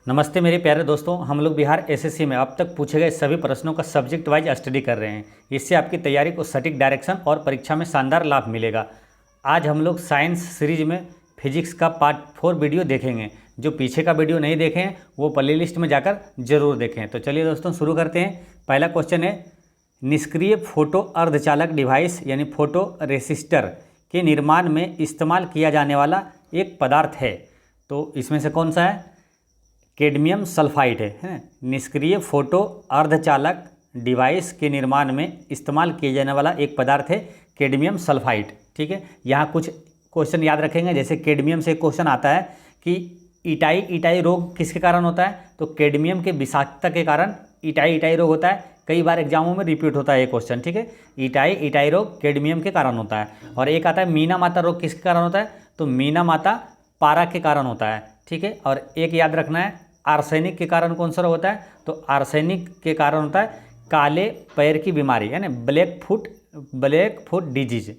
नमस्ते मेरे प्यारे दोस्तों, हम लोग बिहार एसएससी में अब तक पूछे गए सभी प्रश्नों का सब्जेक्ट वाइज स्टडी कर रहे हैं। इससे आपकी तैयारी को सटीक डायरेक्शन और परीक्षा में शानदार लाभ मिलेगा। आज हम लोग साइंस सीरीज में फिजिक्स का पार्ट 4 वीडियो देखेंगे। जो पीछे का वीडियो नहीं देखे हैं वो प्ले लिस्ट में जाकर जरूर देखें। तो चलिए दोस्तों शुरू करते हैं। पहला क्वेश्चन है, निष्क्रिय फोटो अर्धचालक डिवाइस यानी फोटो रेसिस्टर के निर्माण में इस्तेमाल किया जाने वाला एक पदार्थ है। तो इसमें से कौन सा है? कैडमियम सल्फाइड है। निष्क्रिय फोटो अर्धचालक डिवाइस के निर्माण में इस्तेमाल किए जाने वाला एक पदार्थ है कैडमियम सल्फाइड। ठीक है, यहाँ कुछ क्वेश्चन याद रखेंगे। जैसे कैडमियम से क्वेश्चन आता है कि इटाई रोग किसके कारण होता है, तो कैडमियम के विषाक्तता के कारण इटाई रोग होता है। कई बार एग्जामों में रिपीट होता है ये क्वेश्चन। ठीक है, इटाई रोग कैडमियम के कारण होता है। और एक आता है मीना माता रोग किसके कारण होता है, तो मीना माता पारा के कारण होता है। ठीक है, और एक याद रखना है आर्सेनिक के कारण कौन सा रोग होता है, तो आर्सेनिक के कारण होता है काले पैर की बीमारी यानी ब्लैक फुट डिजीज।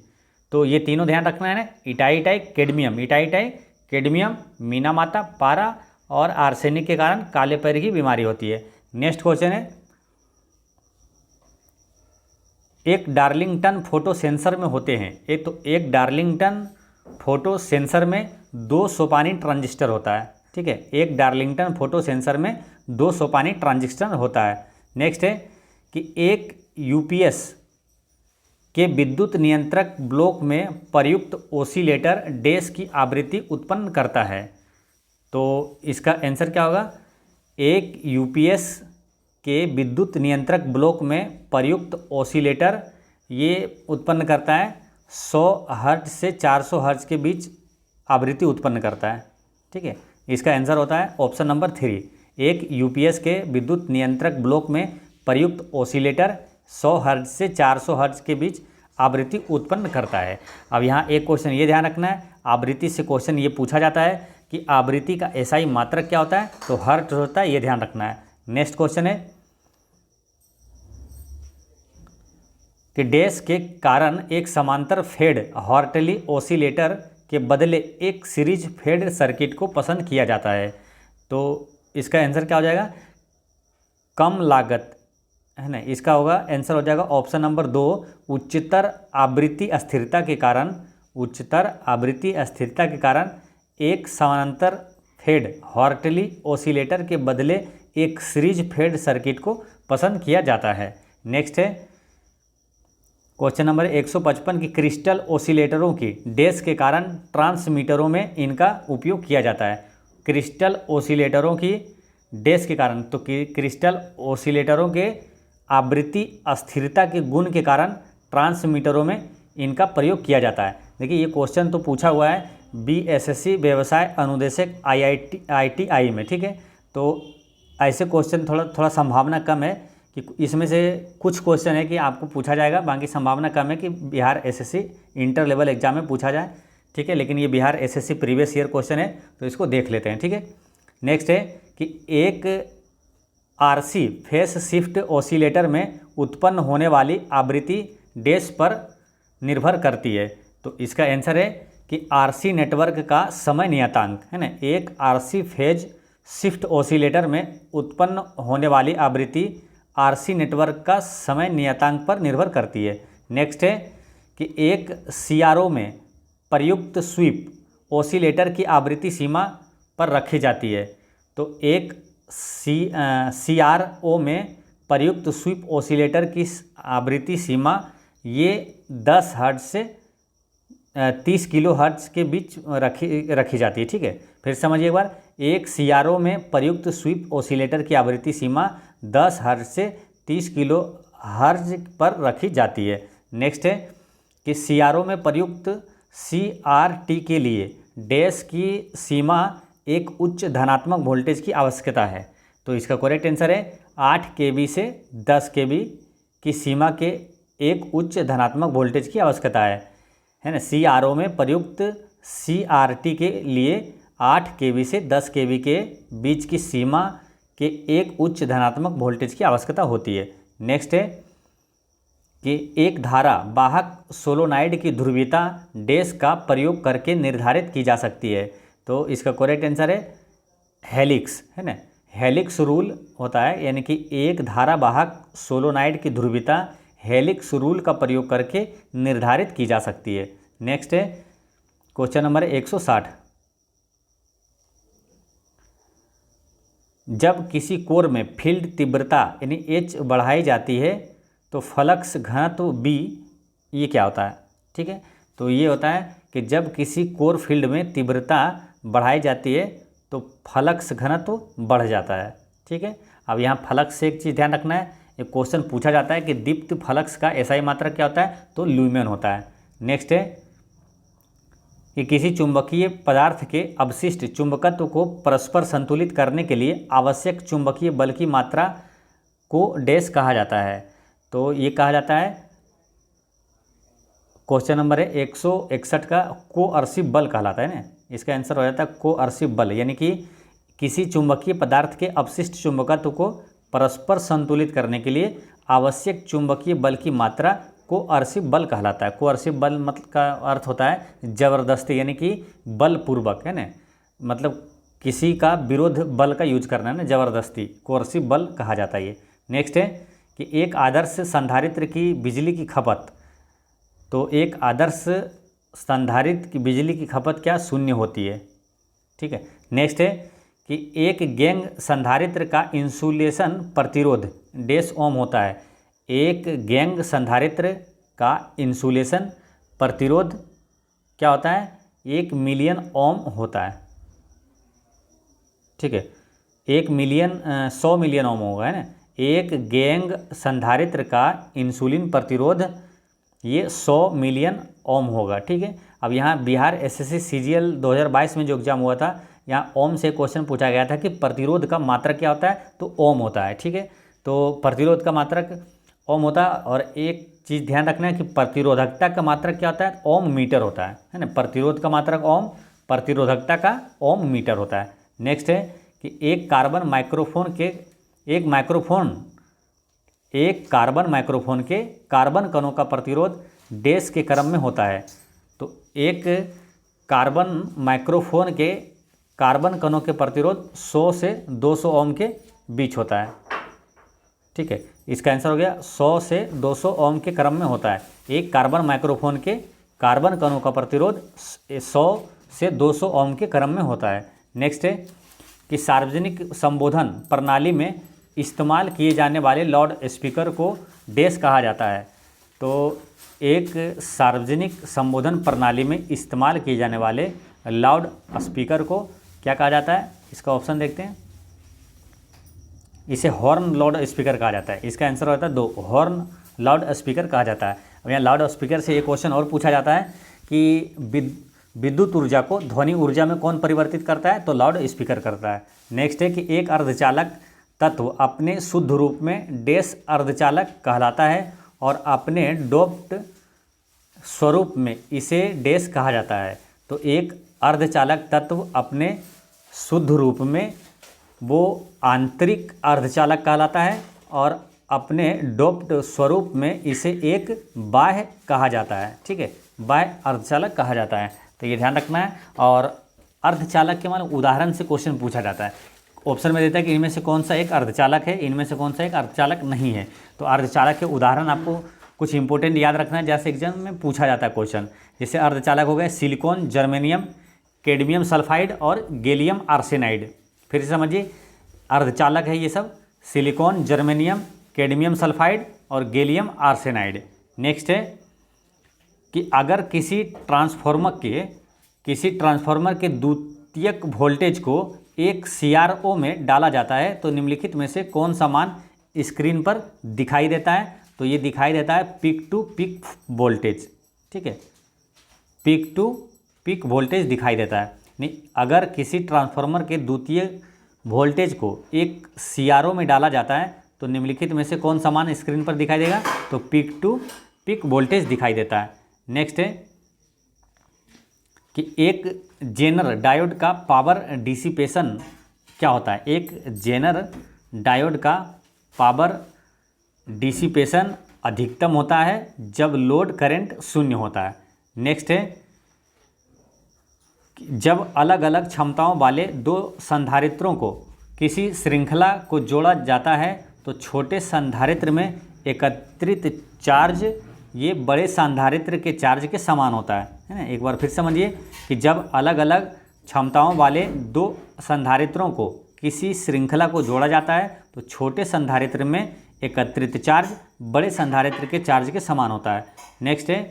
तो ये तीनों ध्यान रखना है ना, इटाई कैडमियम मीना माता पारा और आर्सेनिक के कारण काले पैर की बीमारी होती है। नेक्स्ट क्वेश्चन है, एक डार्लिंगटन फोटो सेंसर में होते हैं। एक डार्लिंगटन फोटो सेंसर में 2 सोपानी ट्रांजिस्टर होता है। ठीक है, एक डार्लिंगटन फोटो सेंसर में 2 सोपानी ट्रांजिस्टर होता है। नेक्स्ट है कि एक यूपीएस के विद्युत नियंत्रक ब्लॉक में प्रयुक्त ओसिलेटर डैश की आवृत्ति उत्पन्न करता है। तो इसका आंसर क्या होगा? एक यूपीएस के विद्युत नियंत्रक ब्लॉक में प्रयुक्त ओसिलेटर ये उत्पन्न करता है 100 हर्ट्ज से 400 हर्ट्ज के बीच आवृत्ति उत्पन्न करता है। ठीक है, इसका आंसर होता है ऑप्शन नंबर 3। एक यूपीएस के विद्युत नियंत्रक ब्लॉक में प्रयुक्त ओसिलेटर 100 हर्ट्ज से 400 हर्ट्ज के बीच आवृत्ति उत्पन्न करता है। अब यहाँ एक क्वेश्चन ये ध्यान रखना है, आवृत्ति से क्वेश्चन ये पूछा जाता है कि आवृत्ति का एसआई मात्रक क्या होता है, तो हर्ट्ज होता है, ये ध्यान रखना है। नेक्स्ट क्वेश्चन है कि डैश के कारण एक समांतर फेड हॉर्टली ओसिलेटर के बदले एक सीरीज फेड सर्किट को पसंद किया जाता है। तो इसका आंसर क्या हो जाएगा? कम लागत है ना, इसका होगा आंसर हो जाएगा ऑप्शन नंबर 2। उच्चतर आवृत्ति अस्थिरता के कारण एक समांतर फेड हॉर्टली ओसिलेटर के बदले एक सीरीज फेड सर्किट को पसंद किया जाता है। नेक्स्ट है क्वेश्चन नंबर 155 की क्रिस्टल ओसिलेटरों की डैश के कारण ट्रांसमीटरों में इनका उपयोग किया जाता है। क्रिस्टल ओसिलेटरों की डैश के कारण, तो क्रिस्टल ओसिलेटरों के आवृत्ति अस्थिरता के गुण के कारण ट्रांसमीटरों में इनका प्रयोग किया जाता है। देखिए ये क्वेश्चन तो पूछा हुआ है बीएसएससी व्यवसाय अनुदेशक IITI में। ठीक है, तो ऐसे क्वेश्चन थोड़ा संभावना कम है कि इसमें से कुछ क्वेश्चन है कि आपको पूछा जाएगा, बाकी संभावना कम है कि Bihar SSC inter level exam में पूछा जाए। ठीक है, लेकिन ये Bihar SSC previous year question है तो इसको देख लेते हैं। ठीक है, नेक्स्ट है कि एक आरसी फेस शिफ्ट ओसिलेटर में उत्पन्न होने वाली आवृत्ति डैश पर निर्भर करती है। तो इसका आंसर है कि आरसी नेटवर्क का समय नियतांक है ना, एक आरसी फेज शिफ्ट ओसिलेटर में उत्पन्न होने वाली आवृत्ति आरसी नेटवर्क का समय नियतांक पर निर्भर करती है। नेक्स्ट है कि एक सीआरओ में प्रयुक्त स्वीप ओसिलेटर की आवृत्ति सीमा पर रखी जाती है। तो एक सीआरओ में प्रयुक्त स्वीप ओसिलेटर की आवृत्ति सीमा ये 10 हर्ट्ज से 30 किलो हर्ट्ज के बीच रखी जाती है। ठीक है, फिर समझिए एक बार, एक सीआरओ में प्रयुक्त स्वीप ओसिलेटर की आवृत्ति सीमा 10 हर्ट्ज से 30 किलो हर्ट्ज पर रखी जाती है। नेक्स्ट है कि सीआरओ में प्रयुक्त सीआरटी के लिए डैश की सीमा एक उच्च धनात्मक वोल्टेज की आवश्यकता है। तो इसका करेक्ट आंसर है 8 kV से 10 kV की सीमा के एक उच्च धनात्मक वोल्टेज की आवश्यकता है ना। सीआरओ में प्रयुक्त सीआरटी के लिए 8 kV से 10 kV के बीच की सीमा के एक उच्च धनात्मक वोल्टेज की आवश्यकता होती है। नेक्स्ट है कि एक धारा वाहक सोलोनाइड की ध्रुवीयता डैश का प्रयोग करके निर्धारित की जा सकती है। तो इसका करेक्ट आंसर है हेलिक्स है ना। हेलिक्स रूल होता है, यानी कि एक धारावाहक सोलोनाइड की ध्रुवीयता हेलिक्स रूल का प्रयोग करके निर्धारित की जा सकती है। नेक्स्ट है क्वेश्चन नंबर 160। जब किसी कोर में फील्ड तीव्रता यानी H बढ़ाई जाती है तो फ्लक्स घनत्व B, ये क्या होता है? ठीक है, तो ये होता है कि जब किसी कोर फील्ड में तीव्रता बढ़ाई जाती है तो फ्लक्स घनत्व बढ़ जाता है। ठीक है, अब यहाँ फ्लक्स से एक चीज़ ध्यान रखना है, एक क्वेश्चन पूछा जाता है कि दीप्त फ्लक्स का SI मात्रक क्या होता है, तो ल्यूमेन होता है। नेक्स्ट है कि किसी चुंबकीय पदार्थ के अवशिष्ट चुंबकत्व को परस्पर संतुलित करने के लिए आवश्यक चुंबकीय बल की मात्रा को डैश कहा जाता है। तो ये कहा जाता है, क्वेश्चन नंबर है 161 का कोअर्सिव बल कहलाता है ना, इसका आंसर हो जाता है कोअर्सिव बल, यानी कि किसी चुंबकीय पदार्थ के अवशिष्ट चुंबकत्व को परस्पर संतुलित करने के लिए आवश्यक चुंबकीय बल की मात्रा कोअर्सिव बल कहलाता है। कोअर्सिव बल मतलब का अर्थ होता है ज़बरदस्ती, यानी कि बलपूर्वक, है ना, मतलब किसी का विरोध बल का यूज करना है ना, ज़बरदस्ती, कोअर्सिव बल कहा जाता है ये। नेक्स्ट है कि एक आदर्श संधारित्र की बिजली की खपत, तो एक आदर्श संधारित्र की बिजली की खपत क्या, शून्य होती है। ठीक है, नेक्स्ट है कि एक गैंग संधारित्र का इंसुलेशन प्रतिरोध डैश ओम होता है। एक गैंग संधारित्र का इंसुलेशन प्रतिरोध क्या होता है, 1 मिलियन ओम होता है। ठीक है, 1 मिलियन 100 मिलियन ओम होगा, है ना। एक गैंग संधारित्र का इंसुलिन प्रतिरोध ये 100 मिलियन ओम होगा। ठीक है, अब यहाँ बिहार SSC CGL 2022 में जो एग्जाम हुआ था, यहाँ ओम से क्वेश्चन पूछा गया था कि प्रतिरोध का मात्रक क्या होता है, तो ओम होता है। ठीक है, तो प्रतिरोध का मात्रक ओम होता है, और एक चीज़ ध्यान रखना है कि प्रतिरोधकता का मात्रक क्या होता है, ओम मीटर होता है ना। प्रतिरोध का मात्रक ओम, प्रतिरोधकता का ओम मीटर होता है। नेक्स्ट है कि एक कार्बन माइक्रोफोन के कार्बन कणों का प्रतिरोध डैश के क्रम में होता है। तो एक कार्बन माइक्रोफोन के कार्बन कणों के प्रतिरोध 100 से 200 ओम के बीच होता है। ठीक है, इसका आंसर हो गया 100 से 200 ओम के क्रम में होता है। एक कार्बन माइक्रोफोन के कार्बन कणों का प्रतिरोध 100 से 200 ओम के क्रम में होता है। नेक्स्ट है कि सार्वजनिक संबोधन प्रणाली में इस्तेमाल किए जाने वाले लाउड स्पीकर को डैश कहा जाता है। तो एक सार्वजनिक संबोधन प्रणाली में इस्तेमाल किए जाने वाले लाउड स्पीकर को क्या कहा जाता है, इसका ऑप्शन देखते हैं। इसे हॉर्न लाउड स्पीकर कहा जाता है। इसका आंसर होता है 2, हॉर्न लाउड स्पीकर कहा जाता है। अब यहाँ लाउड स्पीकर से एक क्वेश्चन और पूछा जाता है कि विद्युत ऊर्जा को ध्वनि ऊर्जा में कौन परिवर्तित करता है, तो लाउड स्पीकर करता है। नेक्स्ट है कि एक अर्धचालक तत्व अपने शुद्ध रूप में डैश अर्धचालक कहलाता है और अपने डोप्ड स्वरूप में इसे डैश कहा जाता है। तो एक अर्धचालक तत्व अपने शुद्ध रूप में वो आंतरिक अर्धचालक कहलाता है और अपने डोप्ड स्वरूप में इसे एक बाह्य कहा जाता है। ठीक है, बाह्य अर्धचालक कहा जाता है। तो ये ध्यान रखना है। और अर्धचालक के मतलब उदाहरण से क्वेश्चन पूछा जाता है। ऑप्शन में देता है कि इनमें से कौन सा एक अर्धचालक है, इनमें से कौन सा एक अर्धचालक नहीं है। तो अर्धचालक के उदाहरण आपको कुछ इंपॉर्टेंट याद रखना है, जैसे एग्जाम में पूछा जाता है क्वेश्चन। जैसे अर्धचालक हो गए सिलिकॉन, जर्मेनियम, कैडमियम सल्फाइड और गैलियम आर्सेनाइड। फिर से समझिए, अर्धचालक है ये सब, सिलिकॉन, जर्मेनियम, कैडमियम सल्फाइड और गैलियम आर्सेनाइड। नेक्स्ट है कि अगर किसी ट्रांसफार्मर के द्वितीयक वोल्टेज को एक CRO में डाला जाता है तो निम्नलिखित में से कौन सा मान स्क्रीन पर दिखाई देता है, तो ये दिखाई देता है पीक टू पीक वोल्टेज। ठीक है, पीक टू पीक वोल्टेज दिखाई देता है। नहीं, अगर किसी ट्रांसफार्मर के द्वितीय वोल्टेज को एक CRO में डाला जाता है तो निम्नलिखित में से कौन सा मान स्क्रीन पर दिखाई देगा, तो पीक टू पीक वोल्टेज दिखाई देता है। नेक्स्ट है कि एक जेनर डायोड का पावर डिसिपेशन क्या होता है। एक जेनर डायोड का पावर डिसिपेशन अधिकतम होता है जब लोड करंट 0 होता है। नेक्स्ट है जब अलग अलग क्षमताओं वाले दो संधारित्रों को किसी श्रृंखला को जोड़ा जाता है तो छोटे संधारित्र में एकत्रित चार्ज ये बड़े संधारित्र के चार्ज के समान होता है ना। एक बार फिर समझिए कि जब अलग अलग क्षमताओं वाले दो संधारित्रों को किसी श्रृंखला को जोड़ा जाता है तो छोटे संधारित्र में एकत्रित चार्ज बड़े संधारित्र के चार्ज के समान होता है। नेक्स्ट है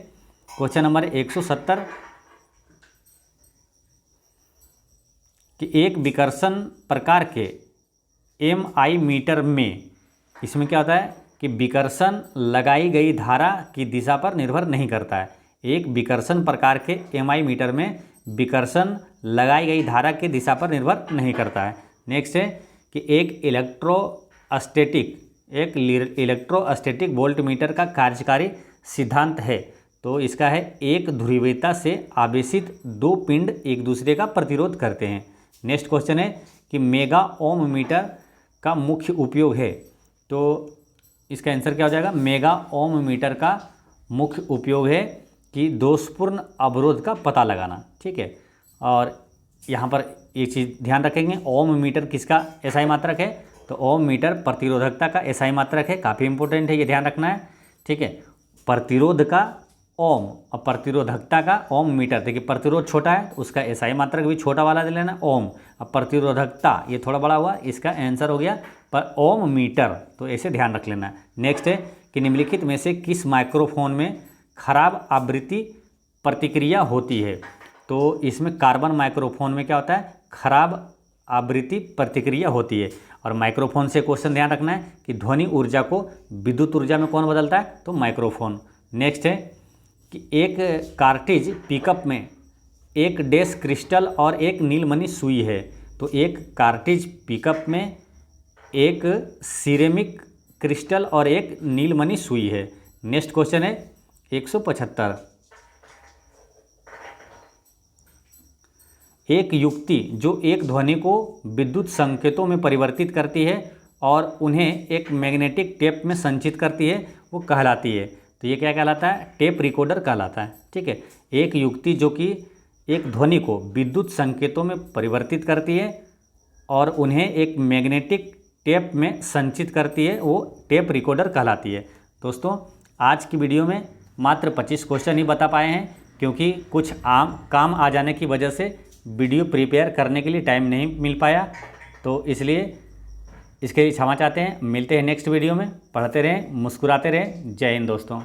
क्वेश्चन नंबर 170 कि एक विकर्षण प्रकार के एमआई मीटर में, इसमें क्या होता है कि विकर्षण लगाई गई धारा की दिशा पर निर्भर नहीं करता है। एक विकर्षण प्रकार के एमआई मीटर में विकर्षण लगाई गई धारा की दिशा पर निर्भर नहीं करता है। नेक्स्ट है कि एक इलेक्ट्रोस्टैटिक वोल्टमीटर का कार्यकारी सिद्धांत है, तो इसका है एक ध्रुवीयता से आवेशित दो पिंड एक दूसरे का प्रतिरोध करते हैं। नेक्स्ट क्वेश्चन है कि मेगा ओम मीटर का मुख्य उपयोग है, तो इसका आंसर क्या हो जाएगा। मेगा ओम मीटर का मुख्य उपयोग है कि दोषपूर्ण अवरोध का पता लगाना, ठीक है। और यहाँ पर एक चीज़ ध्यान रखेंगे, ओम मीटर किसका एसआई मात्रक है, तो ओम मीटर प्रतिरोधकता का एसआई मात्रक है। काफ़ी इंपॉर्टेंट है, ये ध्यान रखना है, ठीक है। प्रतिरोध का ओम और प्रतिरोधकता का ओम मीटर। देखिए प्रतिरोध छोटा है तो उसका एसआई मात्रक भी छोटा वाला दे लेना ओम, और प्रतिरोधकता ये थोड़ा बड़ा हुआ, इसका आंसर हो गया पर ओम मीटर, तो ऐसे ध्यान रख लेना। नेक्स्ट है कि निम्नलिखित में से किस माइक्रोफोन में खराब आवृत्ति प्रतिक्रिया होती है, तो इसमें कार्बन माइक्रोफोन में क्या होता है, खराब आवृत्ति प्रतिक्रिया होती है। और माइक्रोफोन से क्वेश्चन ध्यान रखना है कि ध्वनि ऊर्जा को विद्युत ऊर्जा में कौन बदलता है, तो माइक्रोफोन। नेक्स्ट है कि एक कार्ट्रिज पिकअप में एक डैश क्रिस्टल और एक नीलमणि सुई है, तो एक कार्ट्रिज पिकअप में एक सिरेमिक क्रिस्टल और एक नीलमणि सुई है। नेक्स्ट क्वेश्चन है 175, एक युक्ति जो एक ध्वनि को विद्युत संकेतों में परिवर्तित करती है और उन्हें एक मैग्नेटिक टेप में संचित करती है वो कहलाती है, तो ये क्या कहलाता है, टेप रिकॉर्डर कहलाता है, ठीक है। एक युक्ति जो कि एक ध्वनि को विद्युत संकेतों में परिवर्तित करती है और उन्हें एक मैग्नेटिक टेप में संचित करती है वो टेप रिकॉर्डर कहलाती है। दोस्तों आज की वीडियो में मात्र 25 क्वेश्चन ही बता पाए हैं, क्योंकि कुछ काम आ जाने की वजह से वीडियो प्रिपेयर करने के लिए टाइम नहीं मिल पाया, तो इसलिए इसके लिए क्षमा चाहते हैं। मिलते हैं नेक्स्ट वीडियो में। पढ़ते रहें, मुस्कुराते रहें। जय हिंद दोस्तों।